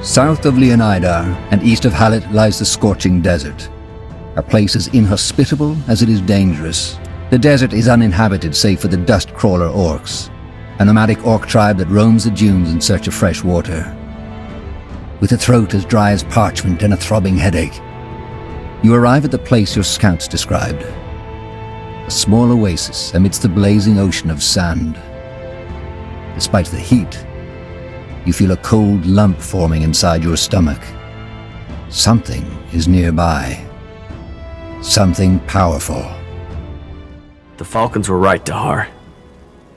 South of Leonidar and east of Hallet lies the scorching desert, a place as inhospitable as it is dangerous. The desert is uninhabited save for the dust-crawler orcs, a nomadic orc tribe that roams the dunes in search of fresh water. With a throat as dry as parchment and a throbbing headache, you arrive at the place your scouts described. A small oasis amidst the blazing ocean of sand. Despite the heat, you feel a cold lump forming inside your stomach. Something is nearby. Something powerful. The Falcons were right, Dahar.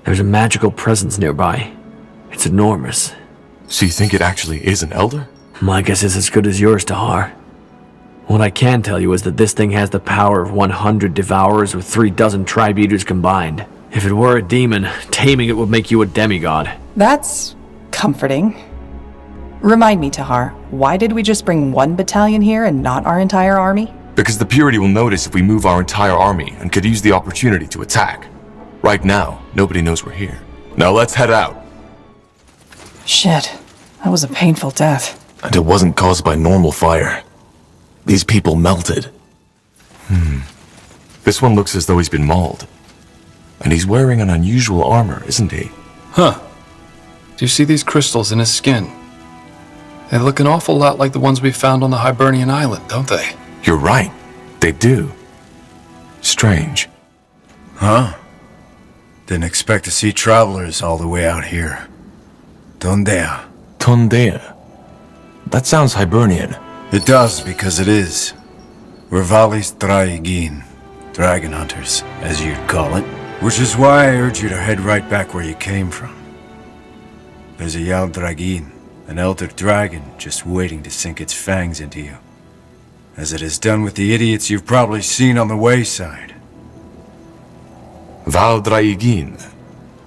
There's a magical presence nearby. It's enormous. So you think it actually is an elder? My guess is as good as yours, Dahar. What I can tell you is that this thing has the power of 100 devourers with 36 tribe eaters combined. If it were a demon, taming it would make you a demigod. That's comforting. Remind me, Tahar, why did we just bring one battalion here and not our entire army? Because the Purity will notice if we move our entire army and could use the opportunity to attack. Right now, nobody knows we're here. Now let's head out. Shit, that was a painful death. And it wasn't caused by normal fire. These people melted. This one looks as though he's been mauled. And he's wearing an unusual armor, isn't he? Huh. Do you see these crystals in his skin? They look an awful lot like the ones we found on the Hibernian island, don't they? You're right. They do. Strange. Huh? Didn't expect to see travelers all the way out here. Tondea. Tondea. That sounds Hibernian. It does, because it is. We're Valis Draigin, dragon hunters, as you'd call it. Which is why I urge you to head right back where you came from. There's a Yal Dragin, an elder dragon, just waiting to sink its fangs into you. As it has done with the idiots you've probably seen on the wayside. Val Draigin.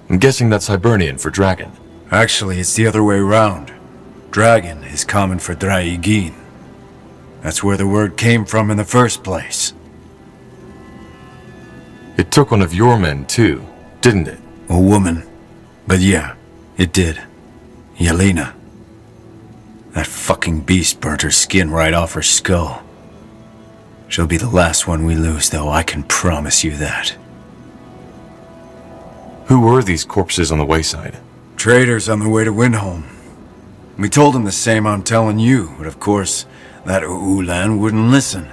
I'm guessing that's Hibernian for dragon. Actually, it's the other way around. Dragon is common for Draigin. That's where the word came from in the first place. It took one of your men, too, didn't it? A woman. But yeah, it did. Yelena. That fucking beast burnt her skin right off her skull. She'll be the last one we lose, though, I can promise you that. Who were these corpses on the wayside? Traders on the way to Windholm. We told them the same I'm telling you, but of course, that Ulan wouldn't listen.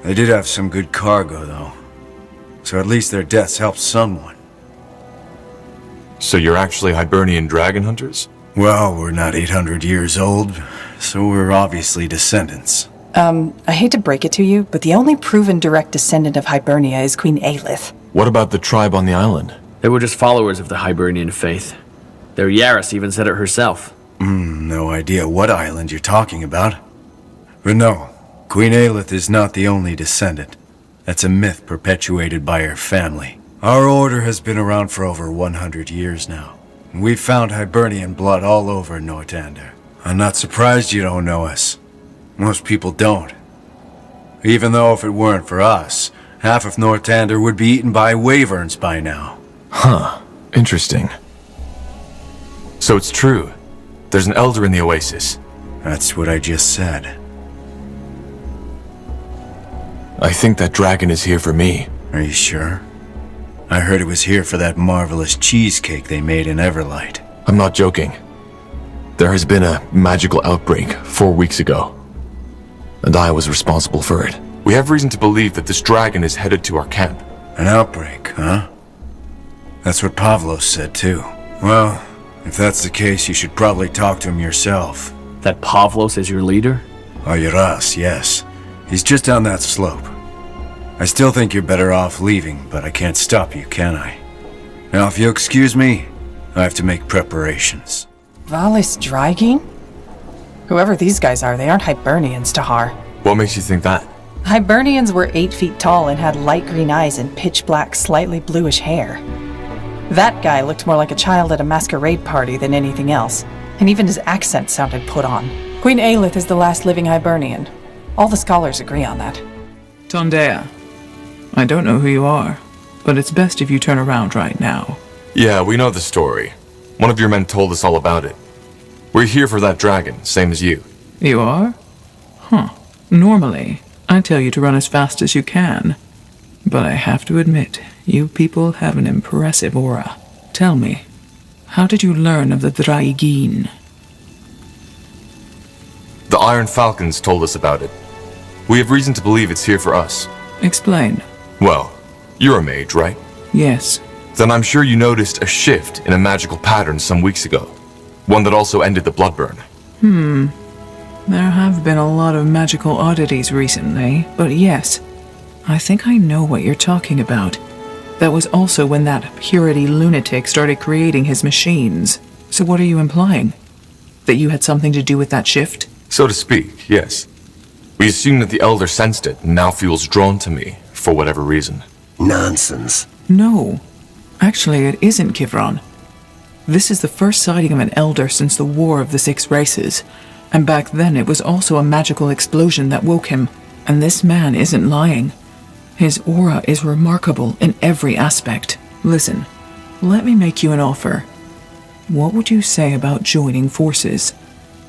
They did have some good cargo, though. So at least their deaths helped someone. So you're actually Hibernian dragon hunters? Well, we're not 800 years old, so we're obviously descendants. I hate to break it to you, but the only proven direct descendant of Hibernia is Queen Aelith. What about the tribe on the island? They were just followers of the Hibernian faith. Their Yaris even said it herself. No idea what island you're talking about. But no, Queen Aelith is not the only descendant. That's a myth perpetuated by her family. Our order has been around for over 100 years now. We've found Hibernian blood all over Northander. I'm not surprised you don't know us. Most people don't. Even though if it weren't for us, half of Northander would be eaten by wyverns by now. Huh. Interesting. So it's true. There's an elder in the oasis. That's what I just said. I think that dragon is here for me. Are you sure? I heard it was here for that marvelous cheesecake they made in Everlight. I'm not joking. There has been a magical outbreak 4 weeks ago, and I was responsible for it. We have reason to believe that this dragon is headed to our camp. An outbreak, huh? That's what Pavlos said too. Well, if that's the case, you should probably talk to him yourself. That Pavlos is your leader? Yaras, yes. He's just down that slope. I still think you're better off leaving, but I can't stop you, can I? Now, if you'll excuse me, I have to make preparations. Valis Draigin? Whoever these guys are, they aren't Hibernians, Tahar. What makes you think that? Hibernians were 8 feet tall and had light green eyes and pitch black, slightly bluish hair. That guy looked more like a child at a masquerade party than anything else, and even his accent sounded put on. Queen Aelith is the last living Hibernian. All the scholars agree on that. Tondea, I don't know who you are, but it's best if you turn around right now. Yeah, we know the story. One of your men told us all about it. We're here for that dragon, same as you. You are? Huh. Normally, I tell you to run as fast as you can. But I have to admit, you people have an impressive aura. Tell me, how did you learn of the Draigeen? The Iron Falcons told us about it. We have reason to believe it's here for us. Explain. Well, you're a mage, right? Yes. Then I'm sure you noticed a shift in a magical pattern some weeks ago. One that also ended the bloodburn. There have been a lot of magical oddities recently, but yes, I think I know what you're talking about. That was also when that purity lunatic started creating his machines. So what are you implying? That you had something to do with that shift? So to speak, yes. We assume that the Elder sensed it and now feels drawn to me, for whatever reason. Nonsense. No. Actually, it isn't Kivron. This is the first sighting of an Elder since the War of the Six Races. And back then it was also a magical explosion that woke him. And this man isn't lying. His aura is remarkable in every aspect. Listen, let me make you an offer. What would you say about joining forces?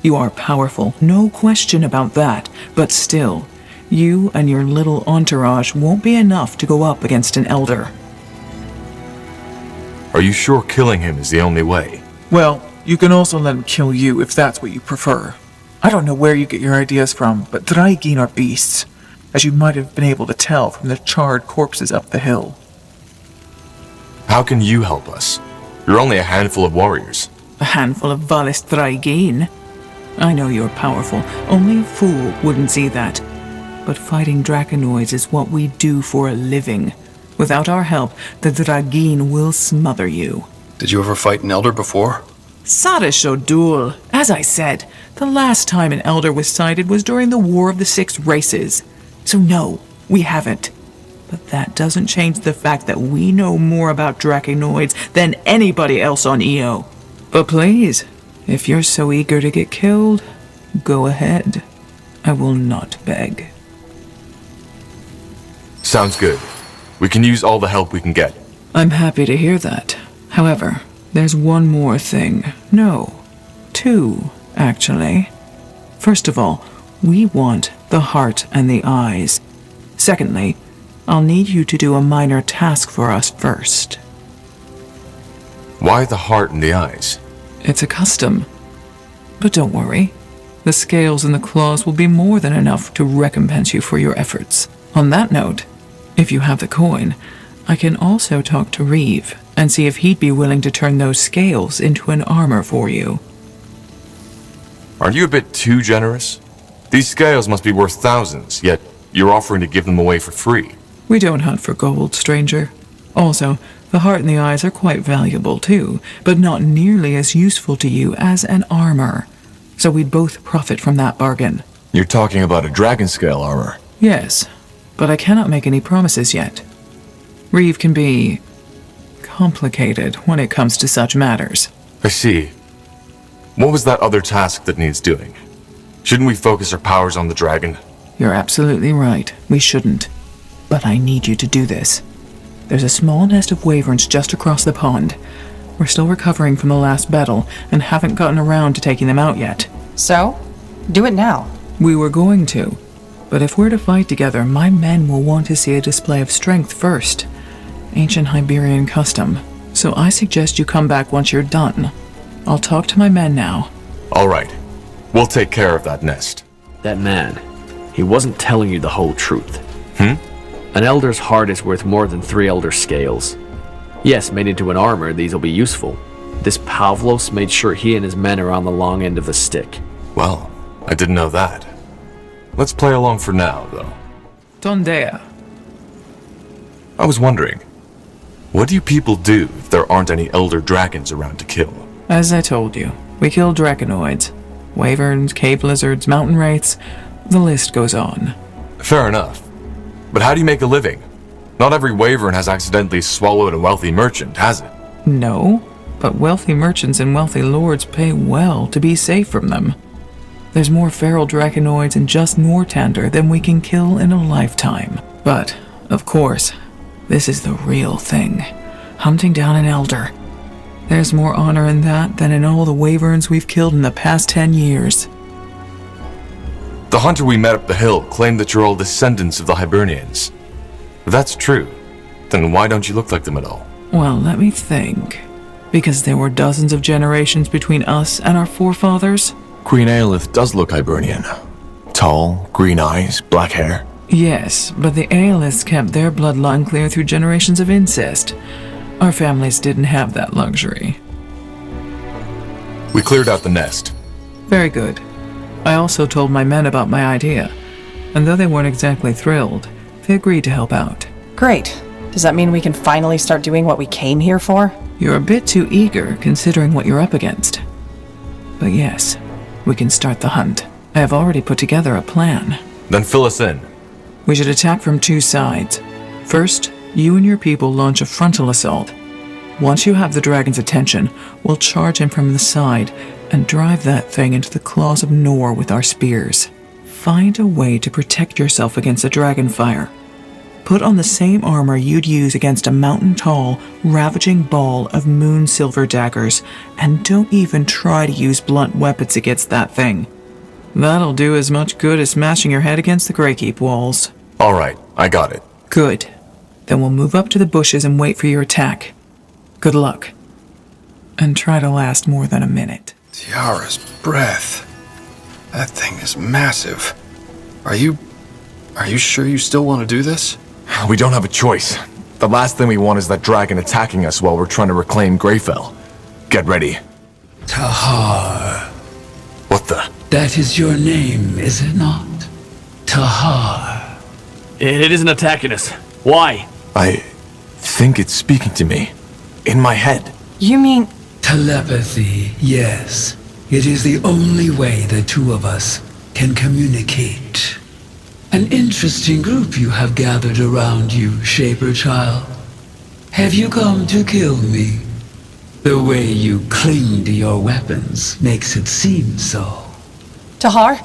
You are powerful, no question about that, but still, you and your little entourage won't be enough to go up against an Elder. Are you sure killing him is the only way? Well, you can also let him kill you if that's what you prefer. I don't know where you get your ideas from, but Draigeen are beasts, as you might have been able to tell from the charred corpses up the hill. How can you help us? You're only a handful of warriors. A handful of Valis Draigeen? I know you're powerful. Only a fool wouldn't see that. But fighting Draconoids is what we do for a living. Without our help, the Draigeen will smother you. Did you ever fight an Elder before? Sadish O'Doul. As I said, the last time an Elder was sighted was during the War of the Six Races. So no, we haven't. But that doesn't change the fact that we know more about Draconoids than anybody else on EO. But please, if you're so eager to get killed, go ahead. I will not beg. Sounds good. We can use all the help we can get. I'm happy to hear that. However, there's one more thing. No, two, actually. First of all, we want the heart and the eyes. Secondly, I'll need you to do a minor task for us first. Why the heart and the eyes? It's a custom. But don't worry. The scales and the claws will be more than enough to recompense you for your efforts. On that note, if you have the coin, I can also talk to Reeve and see if he'd be willing to turn those scales into an armor for you. Aren't you a bit too generous? These scales must be worth thousands, yet you're offering to give them away for free. We don't hunt for gold, stranger. Also, the heart and the eyes are quite valuable too, but not nearly as useful to you as an armor. So we'd both profit from that bargain. You're talking about a dragon scale armor. Yes, but I cannot make any promises yet. Reeve can be complicated when it comes to such matters. I see. What was that other task that needs doing? Shouldn't we focus our powers on the dragon? You're absolutely right. We shouldn't. But I need you to do this. There's a small nest of wyverns just across the pond. We're still recovering from the last battle and haven't gotten around to taking them out yet. So? Do it now. We were going to. But if we're to fight together, my men will want to see a display of strength first. Ancient Iberian custom. So I suggest you come back once you're done. I'll talk to my men now. All right. We'll take care of that nest. That man, he wasn't telling you the whole truth. An Elder's heart is worth more than 3 Elder scales. Yes, made into an armor, these will be useful. This Pavlos made sure he and his men are on the long end of the stick. Well, I didn't know that. Let's play along for now, though. Tondea. I was wondering, what do you people do if there aren't any Elder dragons around to kill? As I told you, we kill Draconoids. Wyverns, cave lizards, mountain wraiths, the list goes on. Fair enough. But how do you make a living? Not every wyvern has accidentally swallowed a wealthy merchant, has it? No, but wealthy merchants and wealthy lords pay well to be safe from them. There's more feral Draconoids in just Nortander than we can kill in a lifetime. But, of course, this is the real thing. Hunting down an Elder. There's more honor in that than in all the wyverns we've killed in the past 10 years. The hunter we met up the hill claimed that you're all descendants of the Hibernians. If that's true, then why don't you look like them at all? Well, let me think. Because there were dozens of generations between us and our forefathers? Queen Aelith does look Hibernian. Tall, green eyes, black hair. Yes, but the Aelists kept their bloodline clear through generations of incest. Our families didn't have that luxury. We cleared out the nest. Very good. I also told my men about my idea, and though they weren't exactly thrilled, they agreed to help out. Great. Does that mean we can finally start doing what we came here for? You're a bit too eager, considering what you're up against. But yes, we can start the hunt. I have already put together a plan. Then fill us in. We should attack from two sides. First, you and your people launch a frontal assault. Once you have the dragon's attention, we'll charge him from the side and drive that thing into the claws of Nor with our spears. Find a way to protect yourself against the dragon fire. Put on the same armor you'd use against a mountain-tall, ravaging ball of moon silver daggers, and don't even try to use blunt weapons against that thing. That'll do as much good as smashing your head against the Greykeep walls. All right, I got it. Good. Then we'll move up to the bushes and wait for your attack. Good luck. And try to last more than a minute. Tiara's breath. That thing is massive. Are you sure you still want to do this? We don't have a choice. The last thing we want is that dragon attacking us while we're trying to reclaim Greyfell. Get ready. Tahar. What the? That is your name, is it not? Tahar. It isn't attacking us. Why? I think it's speaking to me. In my head. You mean... Telepathy, yes. It is the only way the two of us can communicate. An interesting group you have gathered around you, Shaper Child. Have you come to kill me? The way you cling to your weapons makes it seem so. Tahar?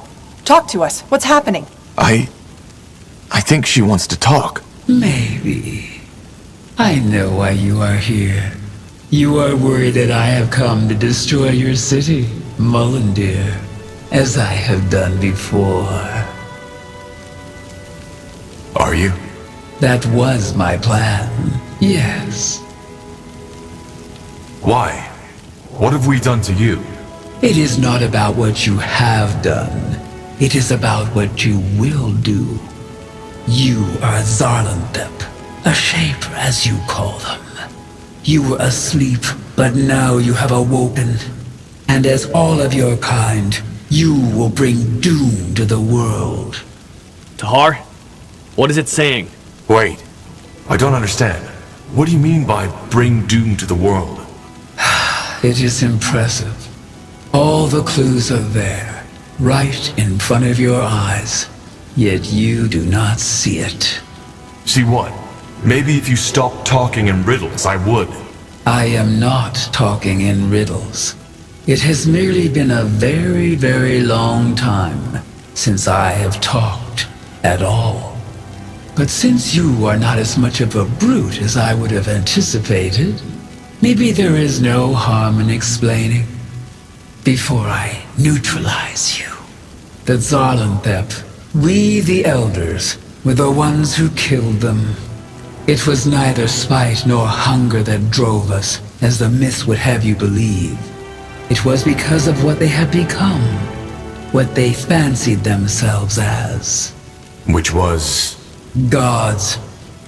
Talk to us. What's happening? I think she wants to talk. Maybe. I know why you are here. You are worried that I have come to destroy your city, Mullendeer, as I have done before. Are you? That was my plan, yes. Why? What have we done to you? It is not about what you have done. It is about what you will do. You are Zarlanthep, a Shaper as you call them. You were asleep, but now you have awoken. And as all of your kind, you will bring doom to the world. Tahar? What is it saying? Wait. I don't understand. What do you mean by bring doom to the world? It is impressive. All the clues are there, right in front of your eyes. Yet you do not see it. See what? Maybe if you stopped talking in riddles, I would. I am not talking in riddles. It has merely been a very, very long time since I have talked at all. But since you are not as much of a brute as I would have anticipated, maybe there is no harm in explaining. Before I neutralize you, the Zarlanthep, we the elders, were the ones who killed them. It was neither spite nor hunger that drove us, as the myths would have you believe. It was because of what they had become, what they fancied themselves as. Which was? Gods.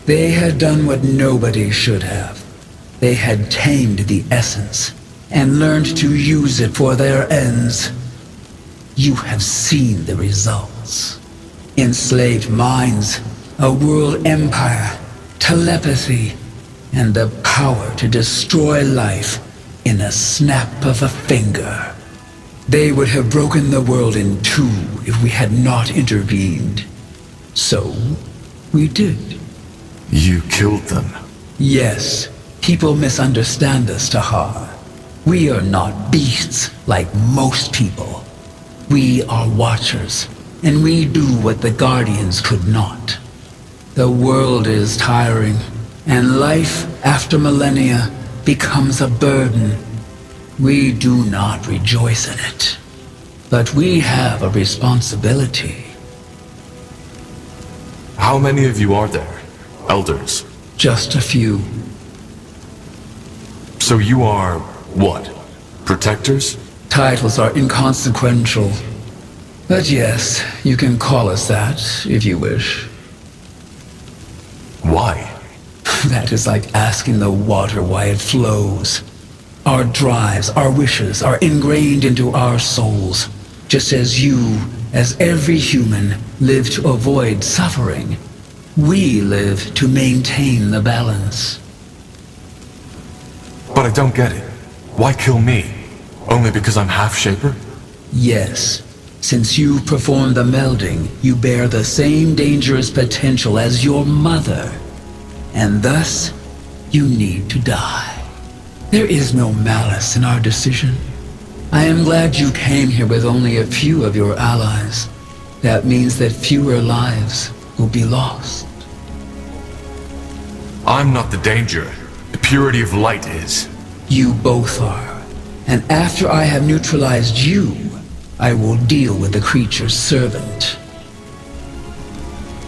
They had done what nobody should have. They had tamed the essence and learned to use it for their ends. You have seen the results. Enslaved minds, a world empire, telepathy, and the power to destroy life in a snap of a finger. They would have broken the world in two if we had not intervened. So, we did. You killed them. Yes, people misunderstand us, Tahar. We are not beasts like most people. We are watchers, and we do what the Guardians could not. The world is tiring, and life after millennia becomes a burden We do not rejoice in it. But we have a responsibility. How many of you are there? Elders? Just a few. So you are, what? Protectors? Titles are inconsequential. But yes, you can call us that, if you wish. Why? That is like asking the water why it flows. Our drives, our wishes are ingrained into our souls. Just as you, as every human, live to avoid suffering, we live to maintain the balance. But I don't get it. Why kill me? Only because I'm half-shaper? Yes. Since you perform the melding, you bear the same dangerous potential as your mother. And thus, you need to die. There is no malice in our decision. I am glad you came here with only a few of your allies. That means that fewer lives will be lost. I'm not the danger. The purity of light is. You both are. And after I have neutralized you, I will deal with the creature's servant.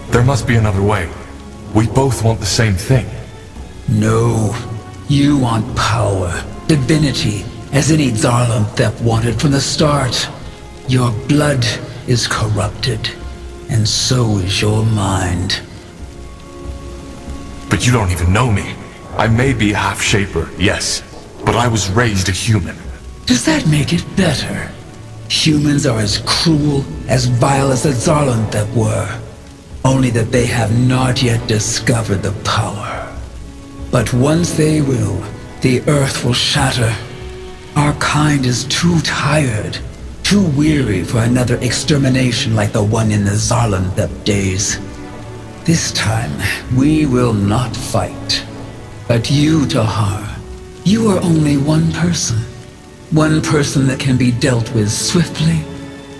There must be another way. We both want the same thing. No. You want power, divinity, as any Zarlanthep wanted from the start. Your blood is corrupted, and so is your mind. But you don't even know me. I may be a half-shaper, yes, but I was raised a human. Does that make it better? Humans are as cruel, as vile as the Zarlanthep were. Only that they have not yet discovered the power. But once they will, the earth will shatter. Our kind is too tired, too weary for another extermination like the one in the Zarlanthep days. This time, we will not fight. But you, Tahar, you are only one person. One person that can be dealt with swiftly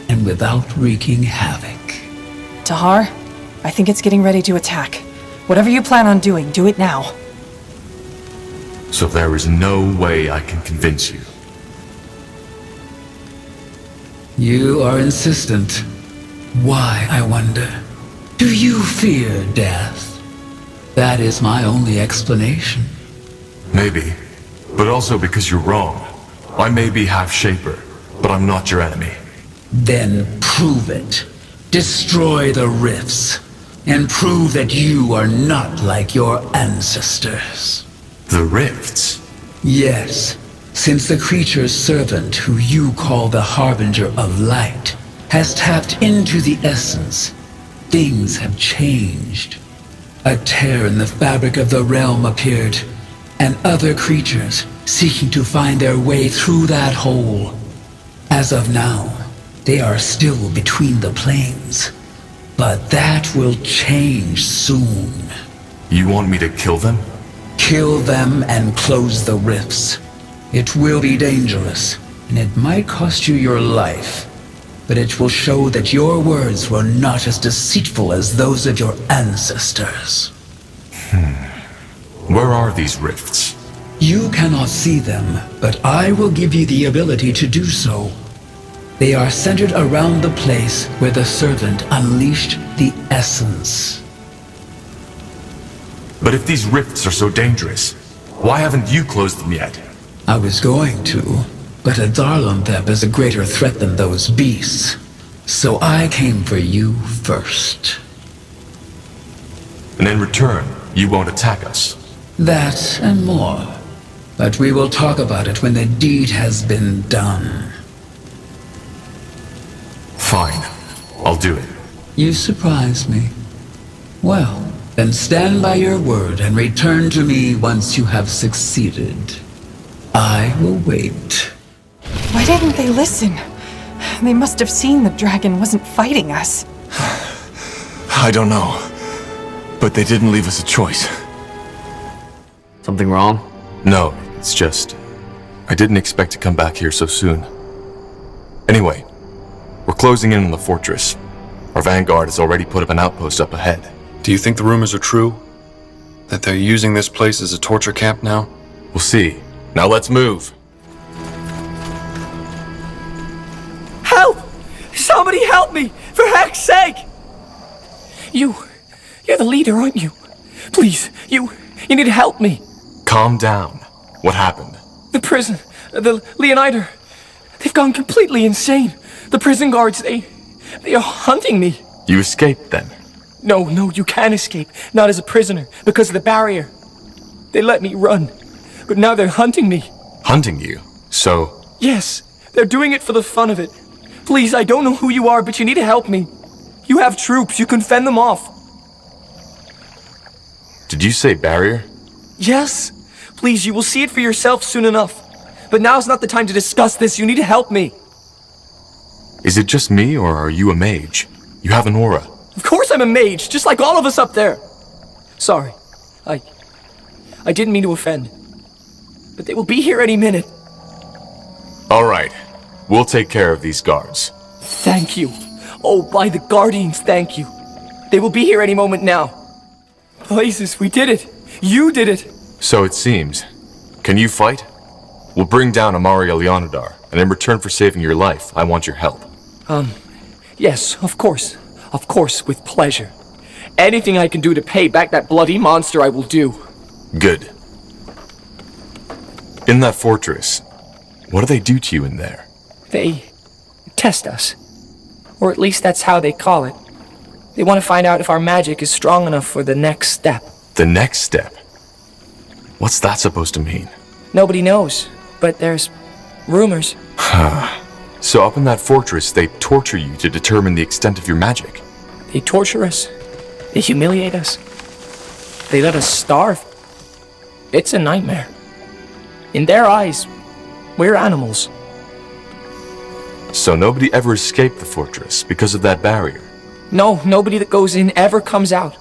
and without wreaking havoc. Tahar, I think it's getting ready to attack. Whatever you plan on doing, do it now. So there is no way I can convince you. You are insistent. Why, I wonder? Do you fear death? That is my only explanation. Maybe, but also because you're wrong. I may be half-shaper, but I'm not your enemy. Then prove it. Destroy the rifts, and prove that you are not like your ancestors. The rifts? Yes, since the creature's servant, who you call the Harbinger of Light, has tapped into the essence, things have changed. A tear in the fabric of the realm appeared, and other creatures seeking to find their way through that hole. As of now, they are still between the planes, but that will change soon. You want me to kill them? Kill them and close the rifts. It will be dangerous, and it might cost you your life, but it will show that your words were not as deceitful as those of your ancestors. Where are these rifts? You cannot see them, but I will give you the ability to do so. They are centered around the place where the servant unleashed the essence. But if these rifts are so dangerous, why haven't you closed them yet? I was going to, but a Zarlanthep is a greater threat than those beasts. So I came for you first. And in return, you won't attack us. That and more. But we will talk about it when the deed has been done. Fine. I'll do it. You surprise me. Well, then stand by your word and return to me once you have succeeded. I will wait. Why didn't they listen? They must have seen the dragon wasn't fighting us. I don't know. But they didn't leave us a choice. Something wrong? No, it's just... I didn't expect to come back here so soon. Anyway, we're closing in on the fortress. Our vanguard has already put up an outpost up ahead. Do you think the rumors are true? That they're using this place as a torture camp now? We'll see. Now let's move. Somebody help me! For heck's sake! You're the leader, aren't you? Please, you need to help me. Calm down. What happened? The prison, the Leonider, they've gone completely insane. The prison guards, they are hunting me. You escaped then? No, you can't escape. Not as a prisoner, because of the barrier. They let me run, but now they're hunting me. Hunting you? So... Yes, they're doing it for the fun of it. Please, I don't know who you are, but you need to help me. You have troops, you can fend them off. Did you say barrier? Yes. Please, you will see it for yourself soon enough. But now's not the time to discuss this, you need to help me. Is it just me, or are you a mage? You have an aura. Of course I'm a mage, just like all of us up there. Sorry. I didn't mean to offend. But they will be here any minute. All right. We'll take care of these guards. Thank you. Oh, by the Guardians, thank you. They will be here any moment now. Blazes, we did it. You did it. So it seems. Can you fight? We'll bring down Amaria Leonidar, and in return for saving your life, I want your help. Yes, of course. Of course, with pleasure. Anything I can do to pay back that bloody monster, I will do. Good. In that fortress, what do they do to you in there? They test us. Or at least that's how they call it. They want to find out if our magic is strong enough for the next step. The next step? What's that supposed to mean? Nobody knows, but there's rumors. So up in that fortress, they torture you to determine the extent of your magic? They torture us. They humiliate us. They let us starve. It's a nightmare. In their eyes, we're animals. So nobody ever escaped the fortress because of that barrier? No, nobody that goes in ever comes out.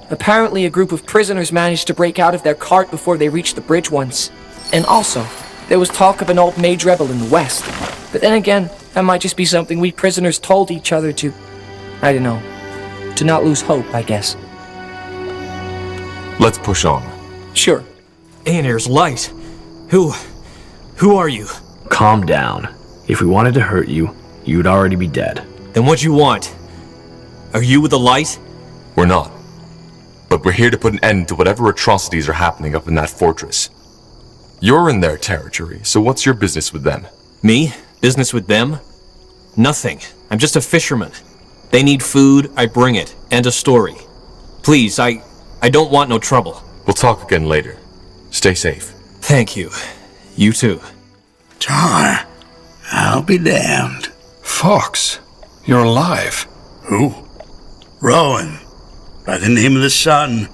Apparently a group of prisoners managed to break out of their cart before they reached the bridge once. And also, there was talk of an old mage rebel in the west. But then again, that might just be something we prisoners told each other to... I don't know. To not lose hope, I guess. Let's push on. Sure. Aeneir's light. Who are you? Calm down. If we wanted to hurt you, you'd already be dead. Then what you want? Are you with the light? We're not. But we're here to put an end to whatever atrocities are happening up in that fortress. You're in their territory, so what's your business with them? Me? Business with them? Nothing. I'm just a fisherman. They need food, I bring it, and a story. Please, I don't want no trouble. We'll talk again later. Stay safe. Thank you. You too. Tar, I'll be damned. Fox, you're alive. Who? Rowan. By the name of the sun,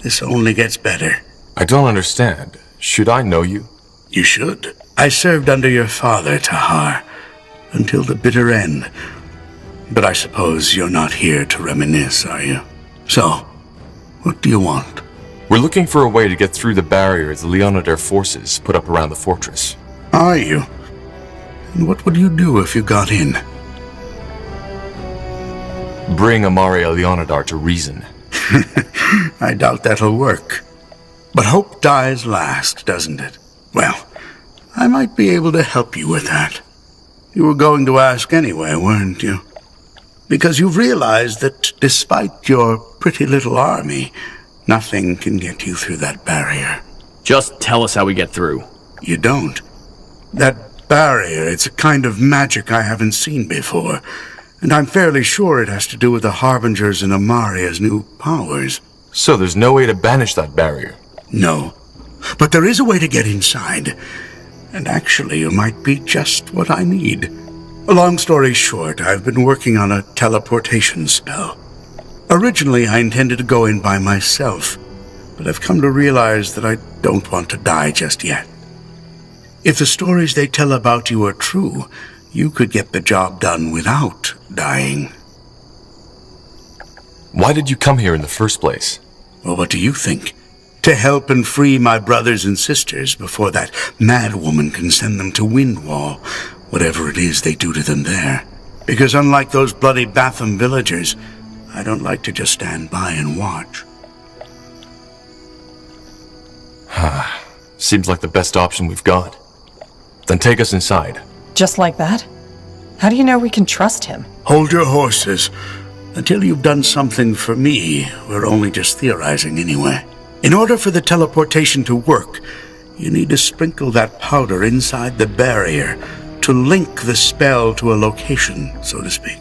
this only gets better. I don't understand. Should I know you? You should. I served under your father, Tahar, until the bitter end. But I suppose you're not here to reminisce, are you? So, what do you want? We're looking for a way to get through the barrier the Leonidar forces put up around the fortress. Are you? And what would you do if you got in? Bring Amaria Leonidar to reason. I doubt that'll work. But hope dies last, doesn't it? Well, I might be able to help you with that. You were going to ask anyway, weren't you? Because you've realized that despite your pretty little army, nothing can get you through that barrier. Just tell us how we get through. You don't. That barrier, it's a kind of magic I haven't seen before, and I'm fairly sure it has to do with the Harbingers and Amaria's new powers. So there's no way to banish that barrier? No. But there is a way to get inside. And actually, you might be just what I need. A long story short, I've been working on a teleportation spell. Originally, I intended to go in by myself, but I've come to realize that I don't want to die just yet. If the stories they tell about you are true, you could get the job done without dying. Why did you come here in the first place? Well, what do you think? To help and free my brothers and sisters before that mad woman can send them to Windwall, whatever it is they do to them there. Because unlike those bloody Batham villagers, I don't like to just stand by and watch. Seems like the best option we've got. Then take us inside. Just like that? How do you know we can trust him? Hold your horses. Until you've done something for me, we're only just theorizing anyway. In order for the teleportation to work, you need to sprinkle that powder inside the barrier to link the spell to a location, so to speak.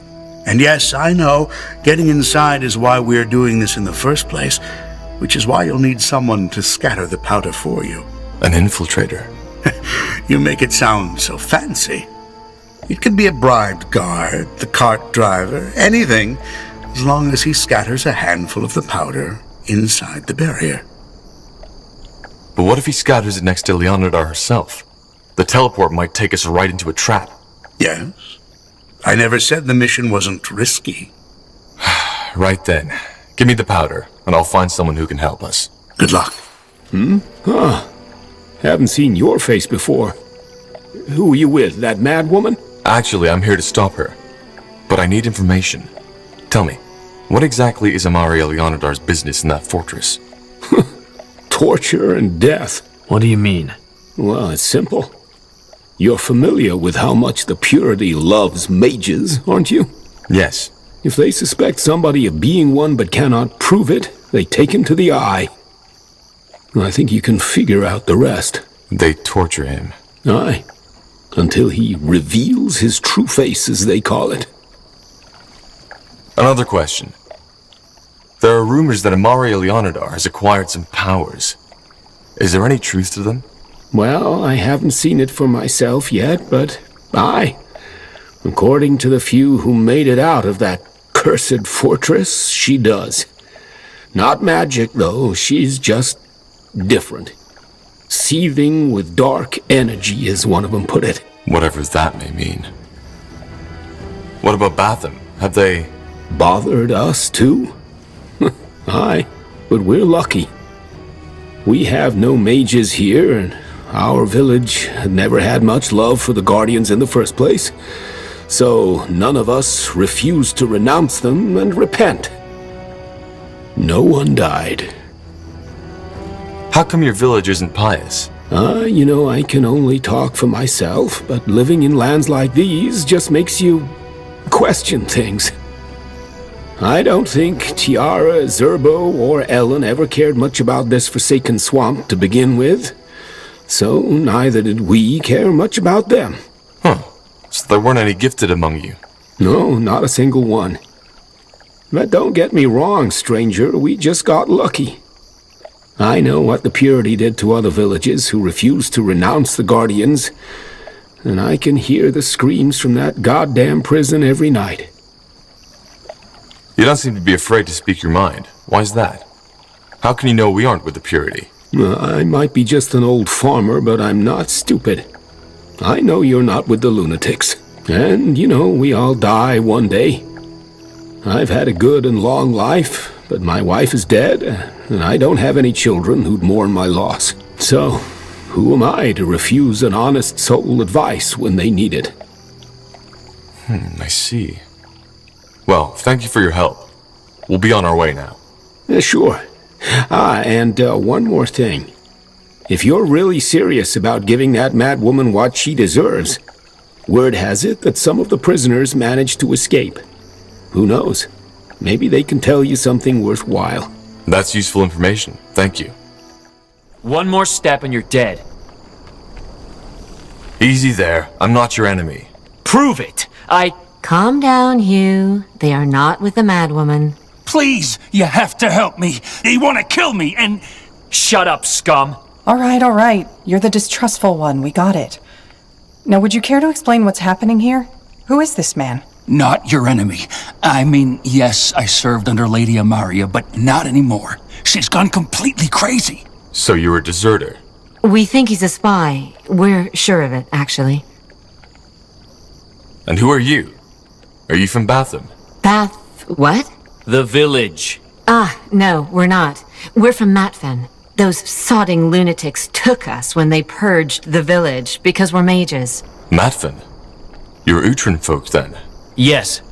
And yes, I know, getting inside is why we're doing this in the first place, which is why you'll need someone to scatter the powder for you. An infiltrator. You make it sound so fancy. It could be a bribed guard, the cart driver, anything, as long as he scatters a handful of the powder inside the barrier. But what if he scatters it next to Leonida herself? The teleport might take us right into a trap. Yes. I never said the mission wasn't risky. Right then. Give me the powder, and I'll find someone who can help us. Good luck. Huh. Haven't seen your face before. Who are you with, that mad woman? Actually, I'm here to stop her. But I need information. Tell me, what exactly is Amaria Leonidar's business in that fortress? Torture and death. What do you mean? Well, it's simple. You're familiar with how much the Purity loves mages, aren't you? Yes. If they suspect somebody of being one but cannot prove it, they take him to the eye. I think you can figure out the rest. They torture him. Aye. Until he reveals his true face, as they call it. Another question. There are rumors that Amaria Leonidar has acquired some powers. Is there any truth to them? Well, I haven't seen it for myself yet, but aye. According to the few who made it out of that cursed fortress, she does. Not magic, though. She's just different. Seething with dark energy, as one of them put it. Whatever that may mean. What about Batham? Have they... bothered us, too? Aye, but we're lucky. We have no mages here, and our village had never had much love for the Guardians in the first place. So none of us refused to renounce them and repent. No one died. How come your village isn't pious? I can only talk for myself, but living in lands like these just makes you question things. I don't think Tiara, Zerbo, or Ellen ever cared much about this forsaken swamp to begin with. So neither did we care much about them. Huh. So there weren't any gifted among you? No, not a single one. But don't get me wrong, stranger, we just got lucky. I know what the Purity did to other villages who refused to renounce the Guardians, and I can hear the screams from that goddamn prison every night. You don't seem to be afraid to speak your mind. Why's that? How can you know we aren't with the Purity? I might be just an old farmer, but I'm not stupid. I know you're not with the lunatics. And, we all die one day. I've had a good and long life, but my wife is dead, and I don't have any children who'd mourn my loss. So, who am I to refuse an honest soul advice when they need it? I see. Well, thank you for your help. We'll be on our way now. Sure. And one more thing. If you're really serious about giving that mad woman what she deserves, word has it that some of the prisoners managed to escape. Who knows? Maybe they can tell you something worthwhile. That's useful information. Thank you. One more step and you're dead. Easy there. I'm not your enemy. Prove it! Calm down, Hugh. They are not with the madwoman. Please, you have to help me. They want to kill me and... Shut up, scum! All right. You're the distrustful one. We got it. Now, would you care to explain what's happening here? Who is this man? Not your enemy. I mean, yes, I served under Lady Amaria, but not anymore. She's gone completely crazy. So you're a deserter? We think he's a spy. We're sure of it, actually. And who are you? Are you from Batham? What? The village. No, we're not. We're from Matfen. Those sodding lunatics took us when they purged the village because we're mages. Matfen? You're Utrin folk, then? Yes.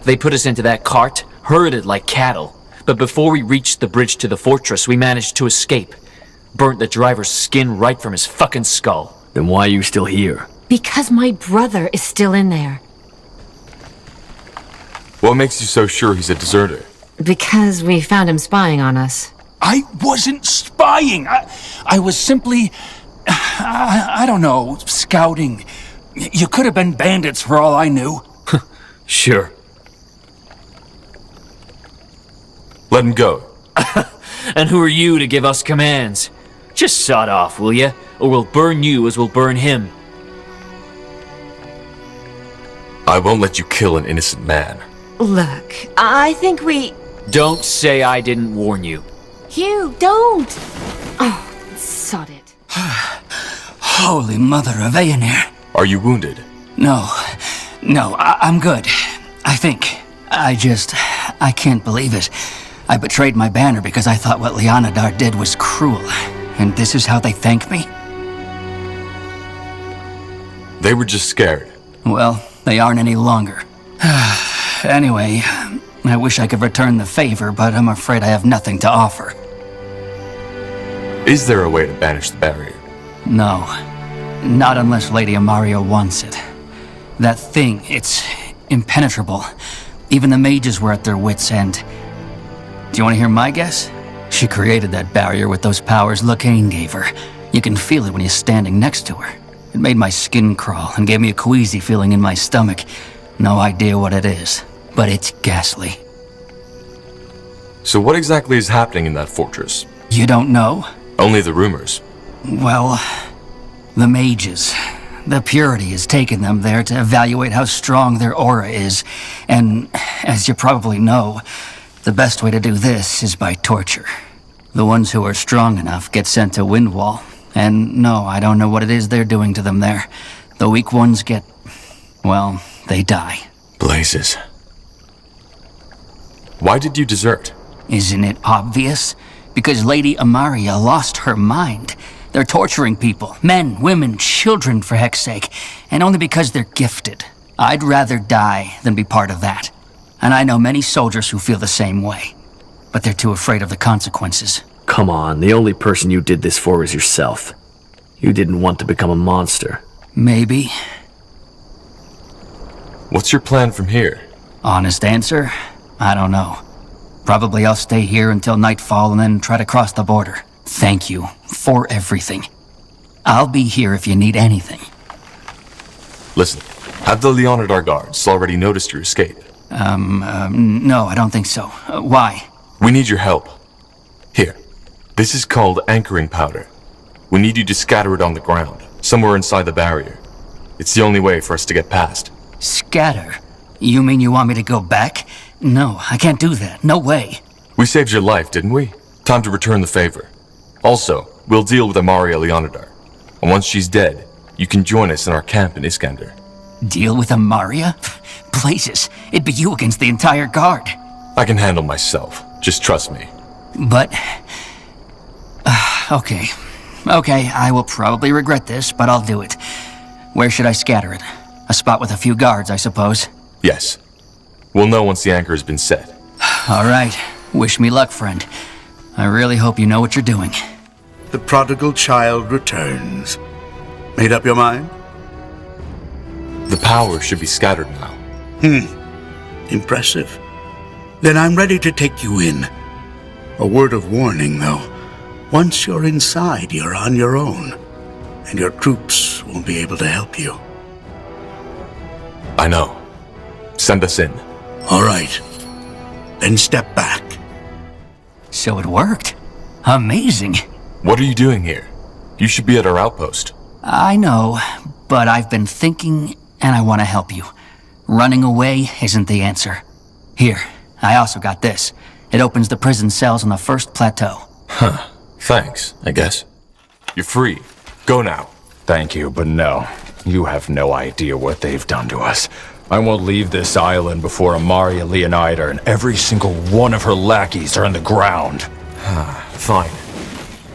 They put us into that cart, herded like cattle. But before we reached the bridge to the fortress, we managed to escape. Burnt the driver's skin right from his fucking skull. Then why are you still here? Because my brother is still in there. What makes you so sure he's a deserter? Because we found him spying on us. I wasn't spying. I was simply... I don't know, scouting. You could have been bandits for all I knew. Sure. Let him go. And who are you to give us commands? Just sod off, will ya? Or we'll burn you as we'll burn him. I won't let you kill an innocent man. Look, I think we... Don't say I didn't warn you. Hugh, don't! Oh, sod it. Holy Mother of Aenir. Are you wounded? No, I'm good. I think. I can't believe it. I betrayed my banner because I thought what Leonidar did was cruel. And this is how they thank me? They were just scared. Well, they aren't any longer. Anyway, I wish I could return the favor, but I'm afraid I have nothing to offer. Is there a way to banish the barrier? No. Not unless Lady Amaria wants it. That thing, it's impenetrable. Even the mages were at their wits' end. Do you want to hear my guess? She created that barrier with those powers Locane gave her. You can feel it when you're standing next to her. It made my skin crawl and gave me a queasy feeling in my stomach. No idea what it is, but it's ghastly. So what exactly is happening in that fortress? You don't know? Only the rumors. Well, the mages. The Purity has taken them there to evaluate how strong their aura is. And, as you probably know, the best way to do this is by torture. The ones who are strong enough get sent to Windwall. And no, I don't know what it is they're doing to them there. The weak ones get... well, they die. Blazes. Why did you desert? Isn't it obvious? Because Lady Amaria lost her mind. They're torturing people, men, women, children, for heck's sake, and only because they're gifted. I'd rather die than be part of that. And I know many soldiers who feel the same way. But they're too afraid of the consequences. Come on, the only person you did this for is yourself. You didn't want to become a monster. Maybe. What's your plan from here? Honest answer? I don't know. Probably I'll stay here until nightfall and then try to cross the border. Thank you for everything. I'll be here if you need anything. Listen, have the Leonidar guards already noticed your escape? No, I don't think so. Why? We need your help. Here, this is called anchoring powder. We need you to scatter it on the ground, somewhere inside the barrier. It's the only way for us to get past. Scatter? You mean you want me to go back? No, I can't do that. No way. We saved your life, didn't we? Time to return the favor. Also, we'll deal with Amaria Leonidar. And once she's dead, you can join us in our camp in Iskander. Deal with Amaria? Blazes, it'd be you against the entire guard. I can handle myself. Just trust me. But... okay. Okay, I will probably regret this, but I'll do it. Where should I scatter it? A spot with a few guards, I suppose? Yes. We'll know once the anchor has been set. All right. Wish me luck, friend. I really hope you know what you're doing. The prodigal child returns. Made up your mind? The power should be scattered now. Impressive. Then I'm ready to take you in. A word of warning, though. Once you're inside, you're on your own. And your troops won't be able to help you. I know. Send us in. All right. Then step back. So it worked. Amazing. What are you doing here? You should be at our outpost. I know, but I've been thinking, and I want to help you. Running away isn't the answer. Here, I also got this. It opens the prison cells on the first plateau. Huh. Thanks, I guess. You're free. Go now. Thank you, but no. You have no idea what they've done to us. I won't leave this island before Amaria Leonidar and every single one of her lackeys are on the ground. Fine.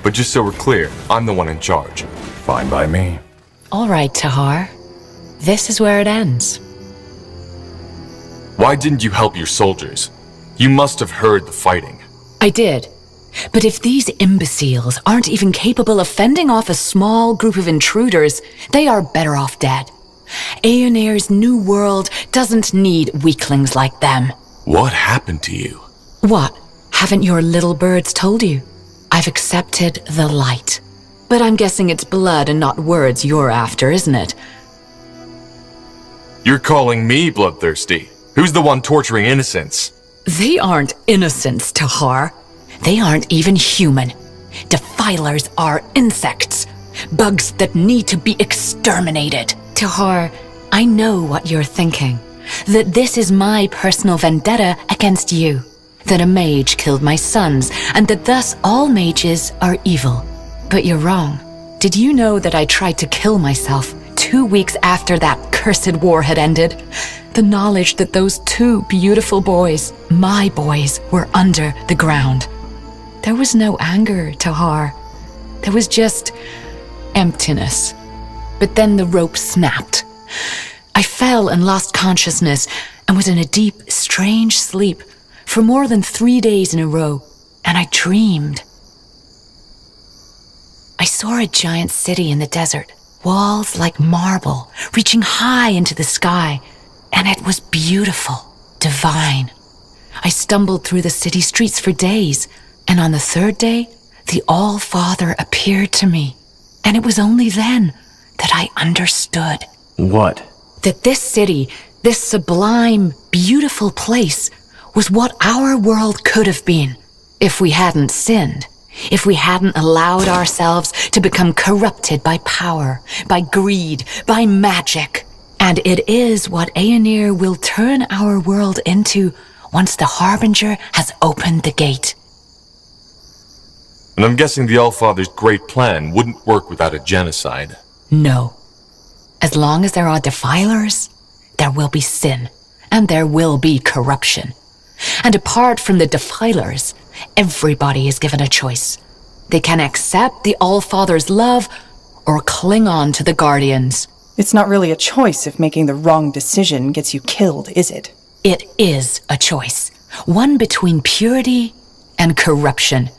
But just so we're clear, I'm the one in charge. Fine by me. All right, Tahar. This is where it ends. Why didn't you help your soldiers? You must have heard the fighting. I did. But if these imbeciles aren't even capable of fending off a small group of intruders, they are better off dead. Aenir's new world doesn't need weaklings like them. What happened to you? What? Haven't your little birds told you? I've accepted the light. But I'm guessing it's blood and not words you're after, isn't it? You're calling me bloodthirsty. Who's the one torturing innocents? They aren't innocents, Tahar. They aren't even human. Defilers are insects. Bugs that need to be exterminated. Tahar, I know what you're thinking. That this is my personal vendetta against you. That a mage killed my sons, and that thus all mages are evil. But you're wrong. Did you know that I tried to kill myself 2 weeks after that cursed war had ended? The knowledge that those 2 beautiful boys, my boys, were under the ground. There was no anger, Tahar. There was just emptiness. But then the rope snapped. I fell and lost consciousness and was in a deep, strange sleep for more than 3 days in a row, and I dreamed. I saw a giant city in the desert, walls like marble, reaching high into the sky, and it was beautiful, divine. I stumbled through the city streets for days, and on the 3rd day, the All-Father appeared to me, and it was only then that I understood. What? That this city, this sublime, beautiful place, was what our world could have been if we hadn't sinned, if we hadn't allowed ourselves to become corrupted by power, by greed, by magic. And it is what Aenir will turn our world into once the Harbinger has opened the gate. And I'm guessing the Allfather's great plan wouldn't work without a genocide. No. As long as there are defilers, there will be sin, and there will be corruption. And apart from the defilers, everybody is given a choice. They can accept the All-Father's love or cling on to the Guardians. It's not really a choice if making the wrong decision gets you killed, is it? It is a choice. One between purity and corruption.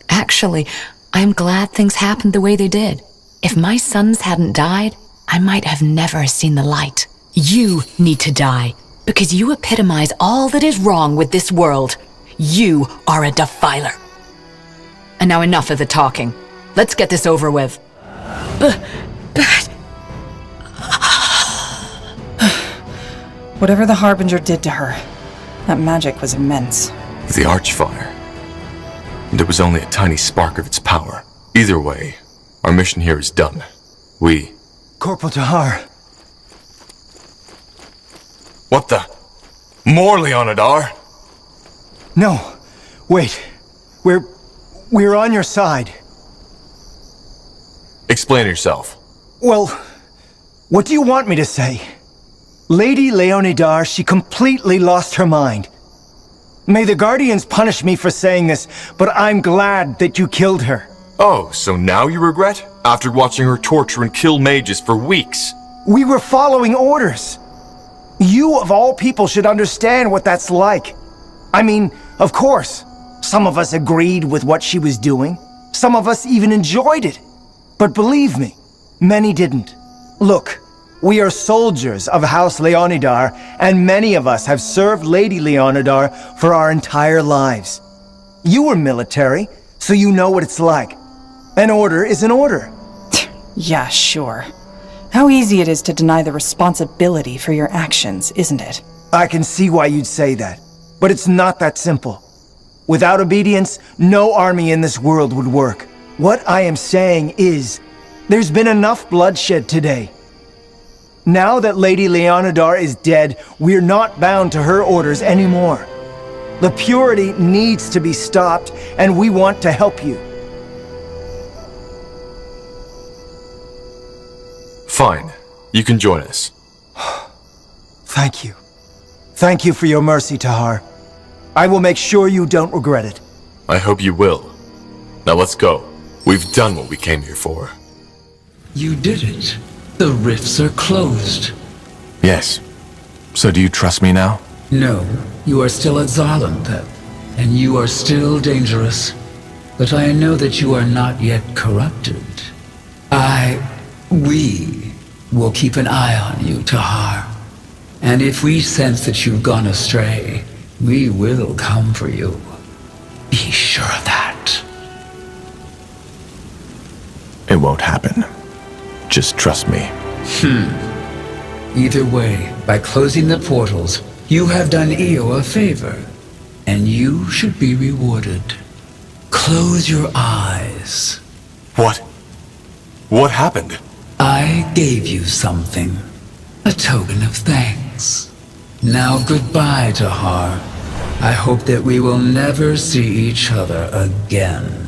Actually, I'm glad things happened the way they did. If my sons hadn't died, I might have never seen the light. You need to die, because you epitomize all that is wrong with this world. You are a defiler. And now enough of the talking. Let's get this over with. But... Whatever the Harbinger did to her, that magic was immense. The Archfire. And it was only a tiny spark of its power. Either way, our mission here is done. We... Corporal Tahar. What the? More Leonidar? No. Wait. We're on your side. Explain yourself. Well, what do you want me to say? Lady Leonidar, she completely lost her mind. May the Guardians punish me for saying this, but I'm glad that you killed her. Oh, so now you regret? After watching her torture and kill mages for weeks? We were following orders. You, of all people, should understand what that's like. I mean, of course, some of us agreed with what she was doing. Some of us even enjoyed it. But believe me, many didn't. Look, we are soldiers of House Leonidar, and many of us have served Lady Leonidar for our entire lives. You were military, so you know what it's like. An order is an order. Yeah, sure. How easy it is to deny the responsibility for your actions, isn't it? I can see why you'd say that, but it's not that simple. Without obedience, no army in this world would work. What I am saying is, there's been enough bloodshed today. Now that Lady Leonidar is dead, we're not bound to her orders anymore. The purity needs to be stopped, and we want to help you. Fine. You can join us. Thank you. Thank you for your mercy, Tahar. I will make sure you don't regret it. I hope you will. Now let's go. We've done what we came here for. You did it. The rifts are closed. Yes. So do you trust me now? No, you are still at Zarlanthep, and you are still dangerous. But I know that you are not yet corrupted. We will keep an eye on you, Tahar. And if we sense that you've gone astray, We will come for you. Be sure of that. It won't happen. Just trust me. Either way, by closing the portals, you have done Io a favor, and you should be rewarded. Close your eyes. What? What happened? I gave you something. A token of thanks. Now goodbye, Tahar. I hope that we will never see each other again.